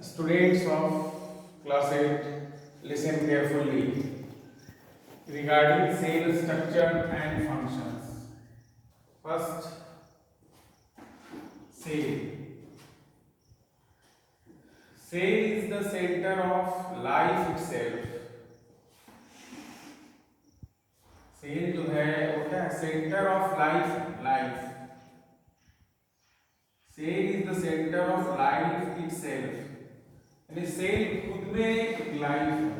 Students of class 8, listen carefully regarding cell structure and functions. First, cell. Cell is the center of life itself. Cell जो है वो क्या है? Centre of life. Cell is the centre of life itself. यानी cell खुद में एक life है.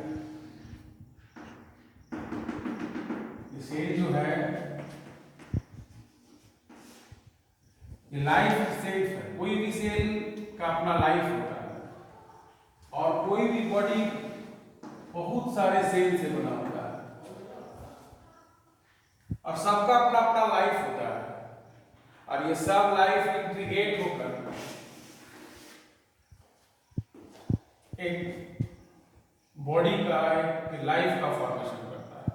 ये सेल जो है ये लाइफ इटसेल्फ है. कोई भी सेल का अपना लाइफ होता है और कोई भी बॉडी बहुत सारे सेल से बना होता है और सबका अपना अपना लाइफ होता है और ये सब लाइफ इंटीग्रेट होकर एक बॉडी का एक लाइफ का फॉर्मेशन करता है.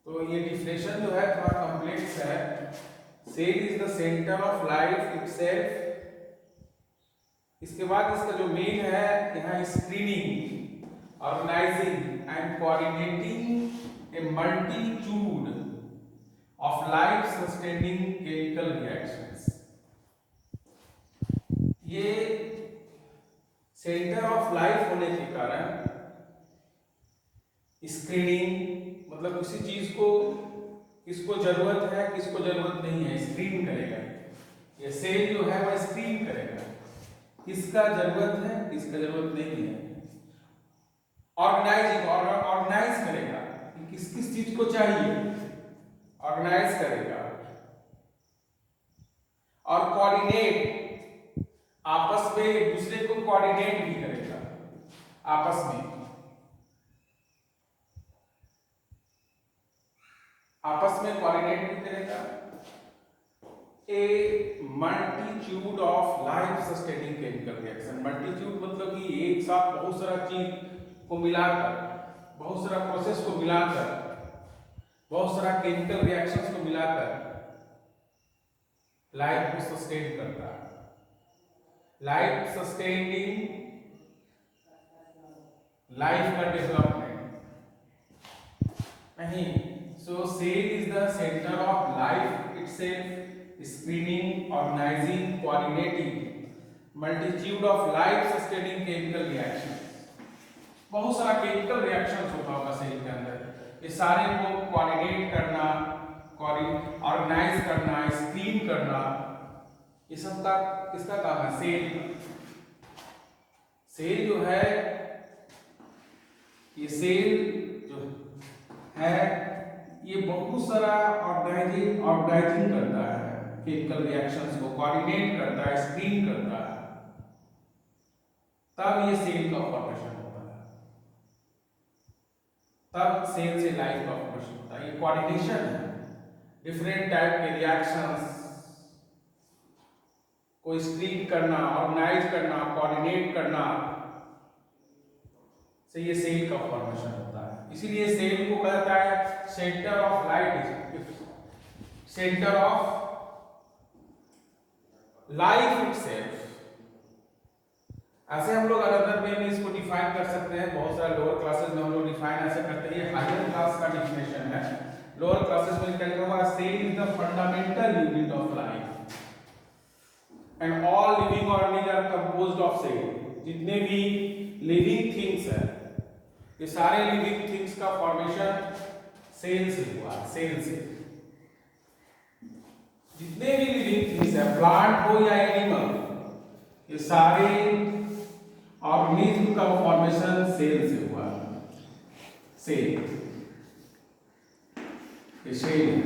तो ये डिफिनेशन जो है थोड़ा कॉम्प्लेक्स है. Cell is the centre of life itself. इसके बाद इसका जो मेन है यहाँ screening, organising and coordinating a multitude of life sustaining chemical reactions. ये सेंटर ऑफ लाइफ होने के कारण स्क्रीनिंग मतलब किसी चीज को किसको जरूरत है किसको जरूरत नहीं है स्क्रीन करेगा. ये सेल जो है वह स्क्रीन करेगा किसका जरूरत है किसका जरूरत नहीं है. ऑर्गेनाइज करेगा किस किस चीज को चाहिए, ऑर्गेनाइज करेगा. और कोऑर्डिनेट आपस में एक दूसरे को कोऑर्डिनेट भी करेगा. आपस में कोऑर्डिनेट भी करेगा. A multitude of life sustaining chemical reaction. Multitude मतलब कि एक साथ बहुत सारा चीज को मिलाकर, बहुत सारा प्रोसेस को मिलाकर, बहुत सारा केमिकल रिएक्शंस को मिलाकर लाइफ को सस्टेन करता है. लाइफ सस्टेनिंग लाइफ का डेवलपमेंट नहीं. So cell is the centre of life itself. Screening, organising, coordinating multitude of life sustaining chemical reaction. बहुत सारा केमिकल रिएक्शंस होता होगा सेल के अंदर. ये सारे को कोऑर्डिनेट करना, ऑर्गेनाइज करना, स्क्रीन करना, ये सब का किसका काम है? सेल. सेल जो है ये सेल जो है ये बहुत सारा ऑर्गेनाइजिंग करता है केमिकल रिएक्शंस को, कोऑर्डिनेट करता है, स्क्रीन करता है. तब ये सेल का फॉर्मेशन होता है. तब सेल से लाइफ का फॉर्मेशन होता है. ये कोऑर्डिनेशन है. डिफरेंट टाइप के रिएक्शंस को स्क्रीन करना, ऑर्गेनाइज करना, कोऑर्डिनेट करना से ये सेल का फॉर्मेशन होता है. इसीलिए सेल को कहता है centre of life, centre of life itself. ऐसे हम लोग अनदर वे में इसको डिफाइन कर सकते हैं. बहुत सारे लोअर क्लासेस में हम लोग डिफाइन ऐसे करते हैं. हायर क्लास का डिफिनेशन है. लोअर क्लासेस में क्या लिखा हुआ है? Cell is the fundamental unit of life and all living organism are composed of cell. जितने भी लिविंग थिंग्स है ये सारे लिविंग थिंग्स का फॉर्मेशन सेल से हुआ. सेल से जितने भी लिविंग थिंग्स है, प्लांट हो या एनिमल, ये सारे ऑर्गेनिज्म का फॉर्मेशन सेल से हुआ. सेल ये सेल है.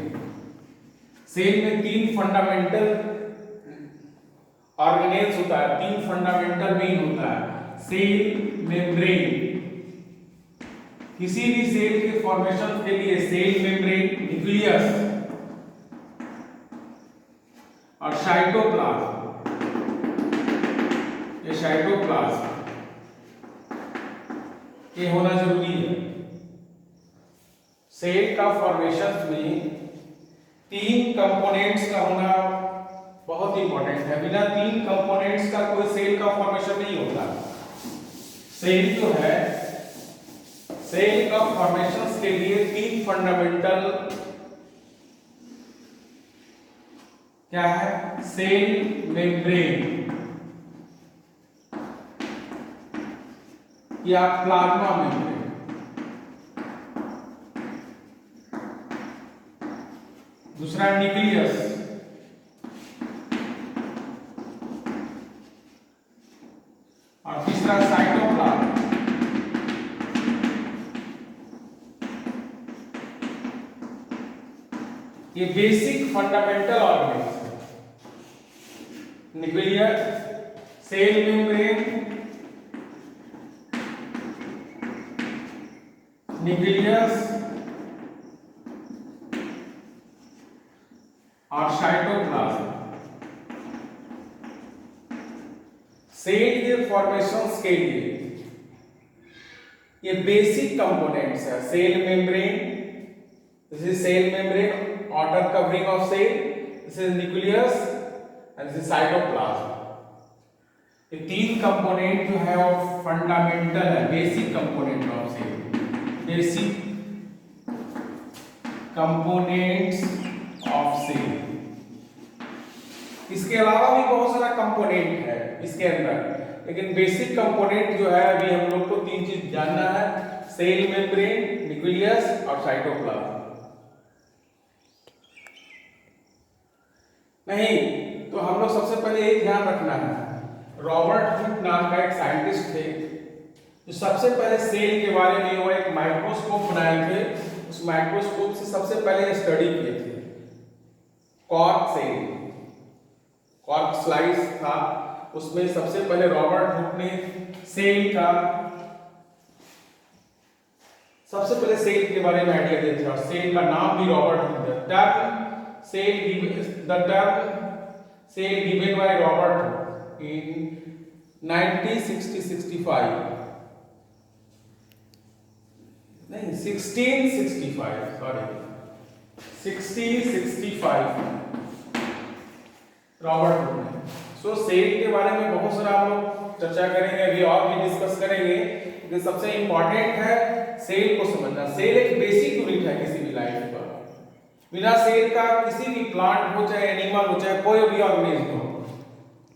सेल में तीन फंडामेंटल ऑर्गेनेल्स होता है, तीन फंडामेंटल मेन होता है. Cell, membrane. किसी भी सेल के फॉर्मेशन के लिए सेल मेम्ब्रेन, न्यूक्लियस और साइटोप्लाज्म. ये साइटोप्लाज्म ये होना जरूरी है. सेल का फॉर्मेशन में तीन कंपोनेंट्स का होना बहुत इंपॉर्टेंट है. बिना तीन कंपोनेंट्स का कोई सेल का फॉर्मेशन नहीं सेल जो है, सेल का फॉर्मेशन के लिए 3 फंडामेंटल क्या है, सेल मेम्ब्रेन या प्लाज्मा मेम्ब्रेन। दूसरा न्यूक्लियस, और तीसरा साइटोप्लाज्म। ये बेसिक फंडामेंटल ऑर्गेन्स है। न्यूक्लियस, सेल मेम्ब्रेन, न्यूक्लियस और साइटोप्लाज्म। सेल के फॉर्मेशंस के लिए ये बेसिक कंपोनेंट्स है। Cell membrane, this is cell membrane, outer covering of cell, this is nucleus and this is cytoplasm। ये 3 कंपोनेंट जो है वो फंडामेंटल है, basic component of cell, basic components of cell. इसके अलावा भी बहुत सारा कंपोनेंट है इसके अंदर, लेकिन बेसिक कंपोनेंट जो है अभी हम लोग को 3 चीज जानना है, सेल मेम्ब्रेन, न्यूक्लियस और साइटोप्लाज्म। नहीं तो हम लोग सबसे पहले एक ध्यान रखना है, रॉबर्ट हुक नाम का एक साइंटिस्ट थे जो सबसे पहले सेल के बारे में वो एक माइक्रोस्कोप बनाए थे। उस माइक्रोस्कोप से सबसे पहले स्टडी किए थे कॉर्क सेल, कॉर्क स्लाइस था, उसमें सबसे पहले रॉबर्ट हुक ने सेल का सबसे पहले सेल के बारे में आइडिया दिया था, और सेल का नाम भी रॉबर्ट हुक दिया। The term cell given by Robert Hooke in 1665 sorry 1665 Robert Hooke ने। सो सेल के बारे में बहुत सारा हम लोग चर्चा करेंगे, अभी और भी डिस्कस करेंगे, लेकिन सबसे इंपॉर्टेंट है सेल को समझना। सेल एक बेसिक यूनिट है किसी भी लाइफ का। बिना सेल का किसी भी प्लांट हो, चाहे एनिमल हो, चाहे कोई भी ऑर्गेनिज्म हो,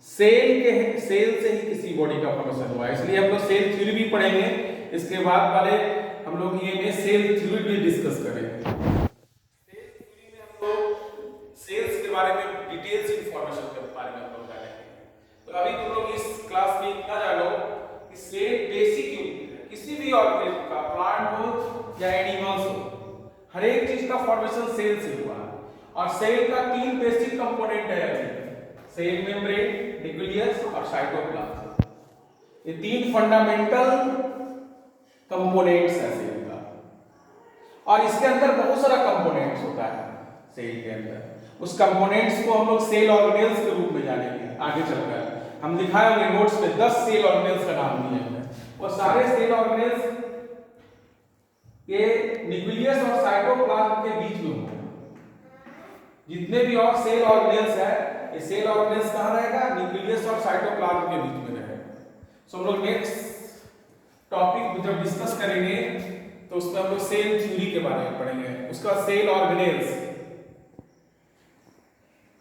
सेल से ही किसी बॉडी का फंक्शन हुआ है। इसलिए हम लोग सेल थ्योरी भी पढ़ेंगे, इसके बाद वाले हम लोग ये में सेल थ्योरी भी डिस्कस करेंगे। सेल थ्योरी में हम लोग सेल्स के बारे में डिटेल्स इंफॉर्मेशन के बारे में हम लोग जानेंगे। तो अभी तुम लोग इस क्लास में इतना जानो कि सेल बेसिक यूनिट है किसी भी ऑर्गेनिज्म का, प्लांट हो या एनिमल्स हो, हर एक चीज का फॉर्मेशन सेल से हुआ है। और सेल का 3 बेसिक कंपोनेंट है, सेल मेम्ब्रेन, न्यूक्लियस और साइटोप्लाज्म। ये 3 फंडामेंटल कंपोनेंट्स है सेल का, और इसके अंदर बहुत सारा कंपोनेंट्स होता है सेल के अंदर। उस कंपोनेंट्स को हम लोग सेल ऑर्गेनेल्स के रूप में जानेंगे आगे चलकर। हम दिखाएंगे नोट्स में 10 सेल ऑर्गेनेल्स का नाम दिए हैं, और सारे सेल ऑर्गेनेल्स ये न्यूक्लियस और साइटोप्लाज्म के बीच में होंगे। जितने भी और सेल ऑर्गेनेल्स है, ये सेल ऑर्गेनेल्स कहां रहेगा, न्यूक्लियस और साइटोप्लाज्म के बीच में रहेगा। सो हम लोग नेक्स्ट टॉपिक जब डिस्कस करेंगे तो उसमें हम लोग सेल थ्योरी के बारे में पढ़ेंगे, उसका सेल ऑर्गेनेल्स